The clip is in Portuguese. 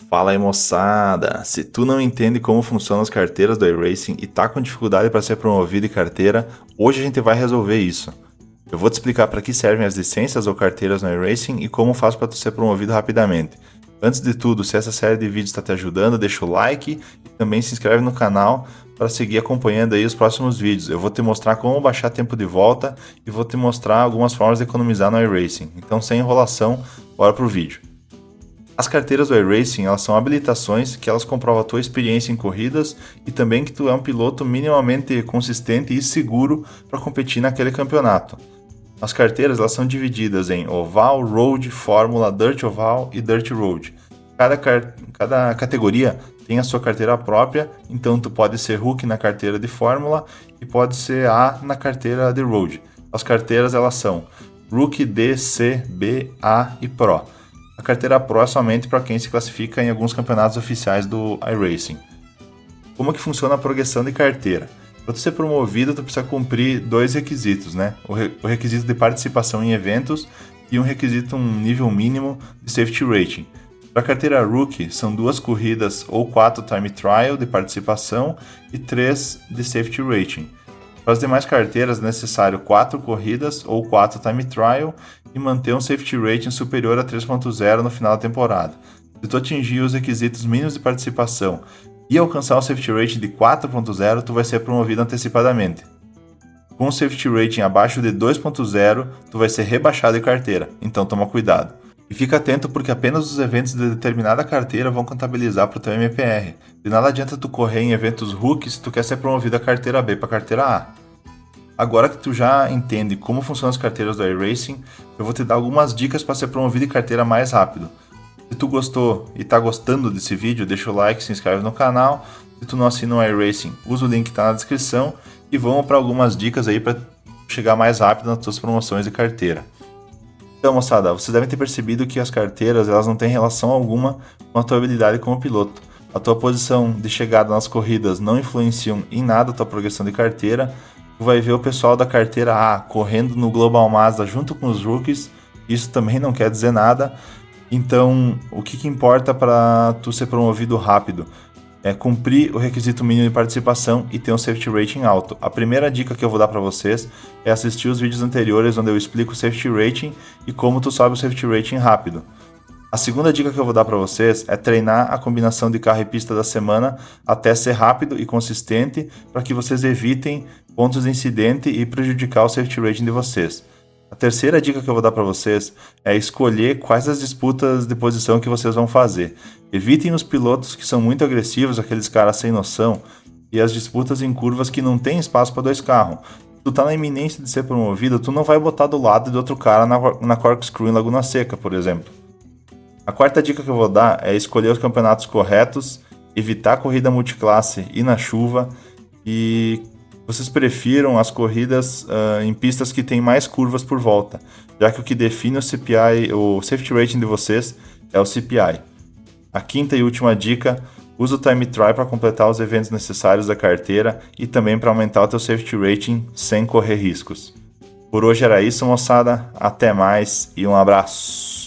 Fala aí, moçada! Se tu não entende como funcionam as carteiras do iRacing e tá com dificuldade para ser promovido em carteira, hoje a gente vai resolver isso. Eu vou te explicar para que servem as licenças ou carteiras no iRacing e como faz para tu ser promovido rapidamente. Antes de tudo, se essa série de vídeos está te ajudando, deixa o like e também se inscreve no canal para seguir acompanhando aí os próximos vídeos. Eu vou te mostrar como baixar tempo de volta e vou te mostrar algumas formas de economizar no iRacing. Então, sem enrolação, bora pro vídeo. As carteiras do iRacing, elas são habilitações que elas comprovam a tua experiência em corridas e também que tu é um piloto minimamente consistente e seguro para competir naquele campeonato. As carteiras elas são divididas em Oval, Road, Fórmula, Dirt Oval e Dirt Road. Cada categoria tem a sua carteira própria, então tu pode ser Rookie na carteira de Fórmula e pode ser A na carteira de Road. As carteiras elas são Rookie, D, C, B, A e Pro. A carteira Pro é somente para quem se classifica em alguns campeonatos oficiais do iRacing. Como que funciona a progressão de carteira? Para tu ser promovido, tu precisa cumprir dois requisitos, né? O requisito de participação em eventos e um nível mínimo de safety rating. Para a carteira Rookie, são 2 corridas ou 4 time trial de participação e 3 de safety rating. Para as demais carteiras é necessário 4 corridas ou 4 time trial e manter um safety rating superior a 3.0 no final da temporada. Se tu atingir os requisitos mínimos de participação e alcançar o safety rating de 4.0, tu vai ser promovido antecipadamente. Com o safety rating abaixo de 2.0, tu vai ser rebaixado de carteira, então toma cuidado. E fica atento porque apenas os eventos de determinada carteira vão contabilizar para o teu MPR. De nada adianta tu correr em eventos rookies se tu quer ser promovido da carteira B para a carteira A. Agora que tu já entende como funcionam as carteiras do iRacing, eu vou te dar algumas dicas para ser promovido em carteira mais rápido. Se tu gostou e está gostando desse vídeo, deixa o like, se inscreve no canal. Se tu não assina o iRacing, usa o link que está na descrição e vamos para algumas dicas aí para chegar mais rápido nas tuas promoções de carteira. Então, moçada, vocês devem ter percebido que as carteiras elas não têm relação alguma com a tua habilidade como piloto. A tua posição de chegada nas corridas não influenciam em nada a tua progressão de carteira. Tu vai ver o pessoal da carteira A correndo no Global Mazda junto com os rookies. Isso também não quer dizer nada. Então, o que importa para tu ser promovido rápido? É cumprir o requisito mínimo de participação e ter um safety rating alto. A primeira dica que eu vou dar para vocês é assistir os vídeos anteriores onde eu explico o safety rating e como tu sobe o safety rating rápido. A segunda dica que eu vou dar para vocês é treinar a combinação de carro e pista da semana até ser rápido e consistente para que vocês evitem pontos de incidente e prejudicar o safety rating de vocês. A terceira dica que eu vou dar para vocês é escolher quais as disputas de posição que vocês vão fazer. Evitem os pilotos que são muito agressivos, aqueles caras sem noção, e as disputas em curvas que não tem espaço para 2 carros. Se tu tá na iminência de ser promovido, tu não vai botar do lado de outro cara na corkscrew em Laguna Seca, por exemplo. A quarta dica que eu vou dar é escolher os campeonatos corretos, evitar a corrida multiclasse e na chuva, e vocês prefiram as corridas em pistas que têm mais curvas por volta, já que o que define o CPI, o safety rating de vocês, é o CPI. A quinta e última dica, usa o time trial para completar os eventos necessários da carteira e também para aumentar o teu safety rating sem correr riscos. Por hoje era isso, moçada. Até mais e um abraço!